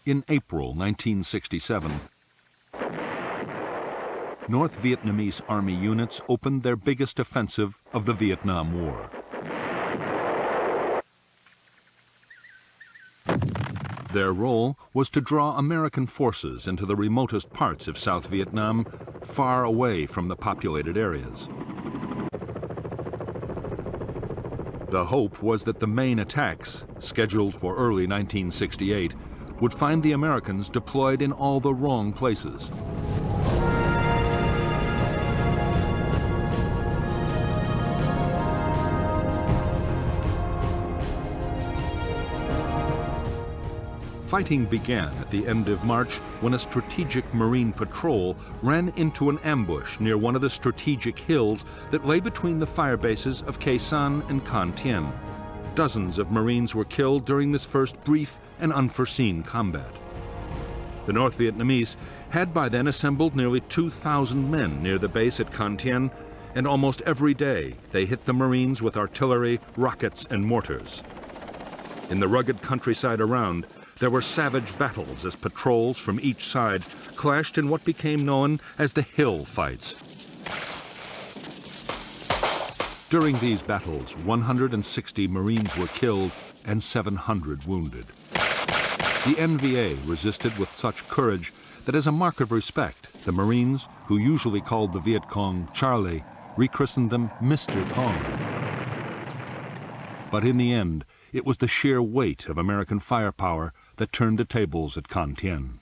In April 1967, North Vietnamese Army units opened their biggest offensive of the Vietnam War. Their role was to draw American forces into the remotest parts of South Vietnam, far away from the populated areas. The hope was that the main attacks, scheduled for early 1968, would find the Americans deployed in all the wrong places. Fighting began at the end of March when a strategic Marine patrol ran into an ambush near one of the strategic hills that lay between the fire bases of Khe Sanh and Con Thien. Dozens of Marines were killed during this first brief and unforeseen combat. The North Vietnamese had by then assembled nearly 2,000 men near the base at Con Thien, and almost every day they hit the Marines with artillery, rockets, and mortars. In the rugged countryside around, there were savage battles as patrols from each side clashed in what became known as the hill fights. During these battles, 160 Marines were killed and 700 wounded. The NVA resisted with such courage that as a mark of respect, the Marines, who usually called the Viet Cong Charlie, rechristened them Mr. Cong. But in the end, it was the sheer weight of American firepower that turned the tables at Con Thien.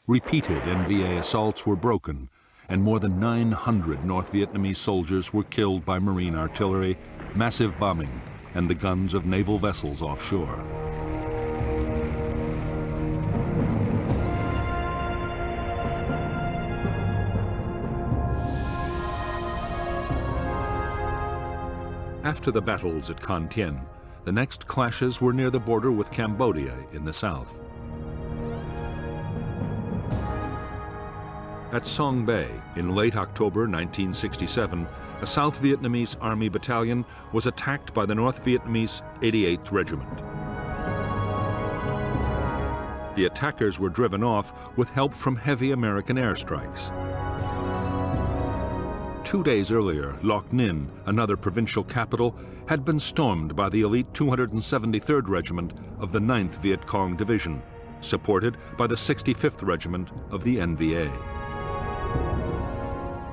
Repeated NVA assaults were broken, and more than 900 North Vietnamese soldiers were killed by Marine artillery, massive bombing, and the guns of naval vessels offshore. After the battles at Con Thien, the next clashes were near the border with Cambodia in the south. At Song Bay, in late October 1967, a South Vietnamese Army battalion was attacked by the North Vietnamese 88th Regiment. The attackers were driven off with help from heavy American airstrikes. 2 days earlier, Loc Ninh, another provincial capital, had been stormed by the elite 273rd Regiment of the 9th Viet Cong Division, supported by the 65th Regiment of the NVA.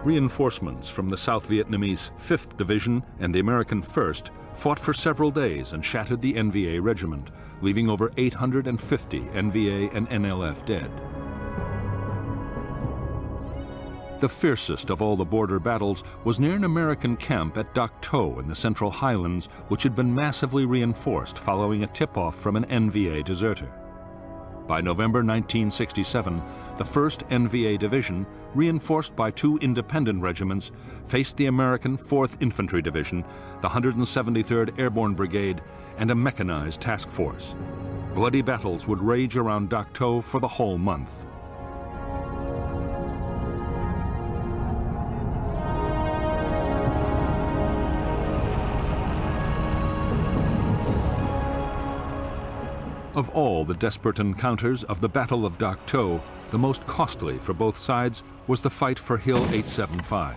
Reinforcements from the South Vietnamese 5th Division and the American 1st fought for several days and shattered the NVA regiment, leaving over 850 NVA and NLF dead. The fiercest of all the border battles was near an American camp at Dak To in the Central Highlands, which had been massively reinforced following a tip-off from an NVA deserter. By November 1967, the 1st NVA Division, reinforced by 2 independent regiments, faced the American 4th Infantry Division, the 173rd Airborne Brigade, and a mechanized task force. Bloody battles would rage around Dak To for the whole month. Of all the desperate encounters of the Battle of Dak To, the most costly for both sides was the fight for Hill 875.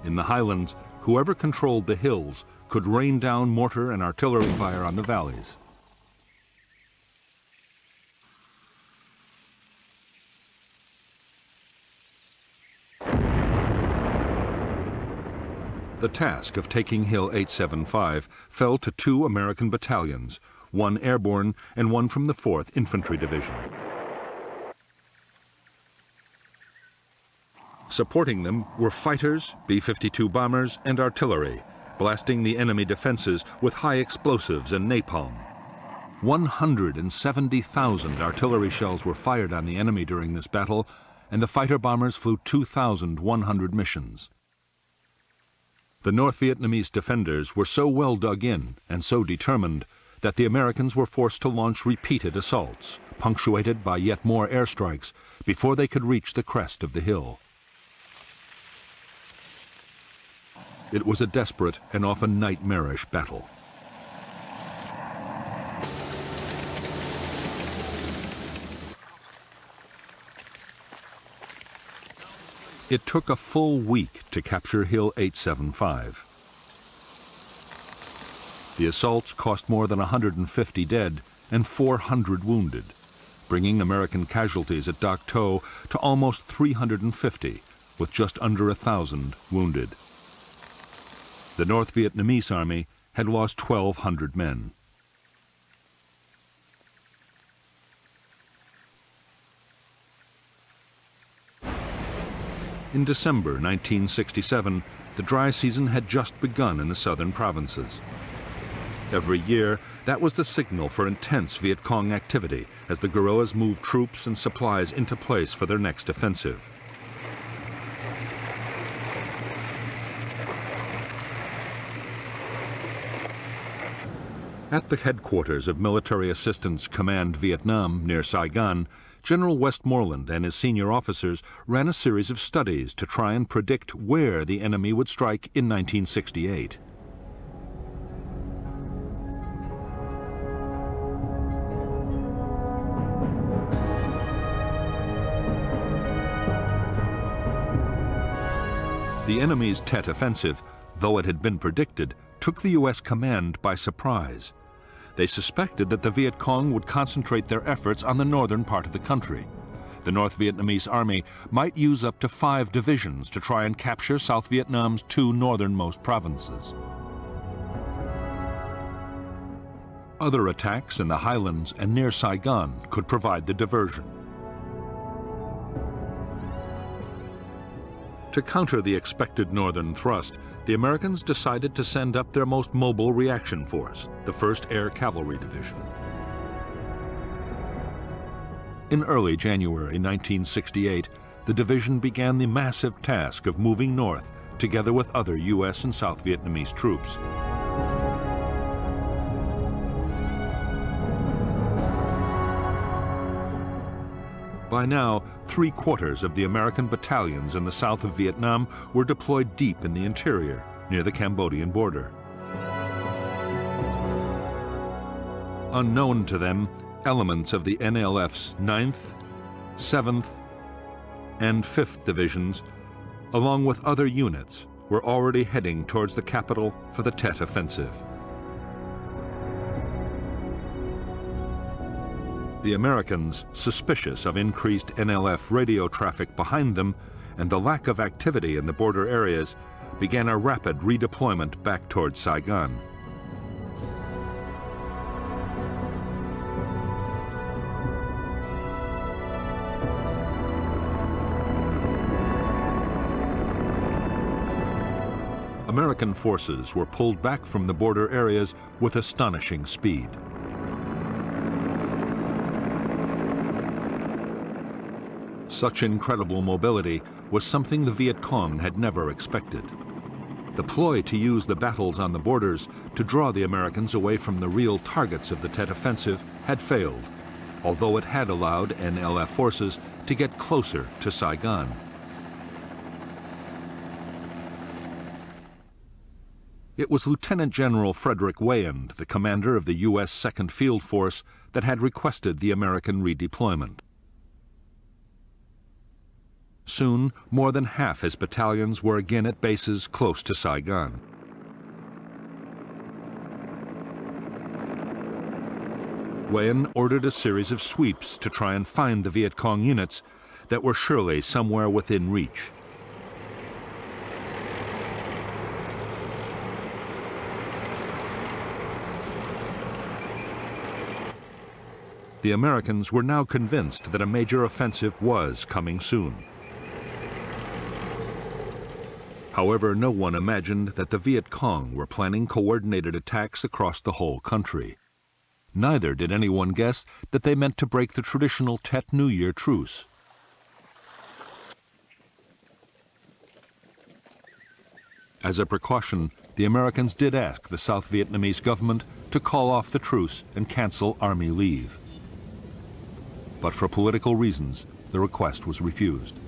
In the highlands, whoever controlled the hills could rain down mortar and artillery fire on the valleys. The task of taking Hill 875 fell to 2 American battalions, 1 airborne and 1 from the 4th Infantry Division. Supporting them were fighters, B-52 bombers, and artillery, blasting the enemy defenses with high explosives and napalm. 170,000 artillery shells were fired on the enemy during this battle, and the fighter bombers flew 2,100 missions. The North Vietnamese defenders were so well dug in and so determined that the Americans were forced to launch repeated assaults, punctuated by yet more airstrikes, before they could reach the crest of the hill. It was a desperate and often nightmarish battle. It took a full week to capture Hill 875. The assaults cost more than 150 dead and 400 wounded, bringing American casualties at Dak To to almost 350, with just under 1,000 wounded. The North Vietnamese army had lost 1,200 men. In December 1967, the dry season had just begun in the southern provinces. Every year, that was the signal for intense Viet Cong activity as the guerrillas moved troops and supplies into place for their next offensive. At the headquarters of Military Assistance Command Vietnam near Saigon, General Westmoreland and his senior officers ran a series of studies to try and predict where the enemy would strike in 1968. The enemy's Tet Offensive, though it had been predicted, took the U.S. command by surprise. They suspected that the Viet Cong would concentrate their efforts on the northern part of the country. The North Vietnamese army might use up to 5 divisions to try and capture South Vietnam's 2 northernmost provinces. Other attacks in the highlands and near Saigon could provide the diversion. To counter the expected northern thrust, the Americans decided to send up their most mobile reaction force, the 1st Air Cavalry Division. In early January 1968, the division began the massive task of moving north together with other U.S. and South Vietnamese troops. By now, 3/4 of the American battalions in the south of Vietnam were deployed deep in the interior, near the Cambodian border. Unknown to them, elements of the NLF's 9th, 7th, and 5th Divisions, along with other units, were already heading towards the capital for the Tet Offensive. The Americans, suspicious of increased NLF radio traffic behind them and the lack of activity in the border areas, began a rapid redeployment back towards Saigon. American forces were pulled back from the border areas with astonishing speed. Such incredible mobility was something the Viet Cong had never expected. The ploy to use the battles on the borders to draw the Americans away from the real targets of the Tet Offensive had failed, although it had allowed NLF forces to get closer to Saigon. It was Lieutenant General Frederick Wayand, the commander of the U.S. Second Field Force, that had requested the American redeployment. Soon, more than half his battalions were again at bases close to Saigon. Wayand ordered a series of sweeps to try and find the Viet Cong units that were surely somewhere within reach. The Americans were now convinced that a major offensive was coming soon. However, no one imagined that the Viet Cong were planning coordinated attacks across the whole country. Neither did anyone guess that they meant to break the traditional Tet New Year truce. As a precaution, the Americans did ask the South Vietnamese government to call off the truce and cancel army leave. But for political reasons, the request was refused.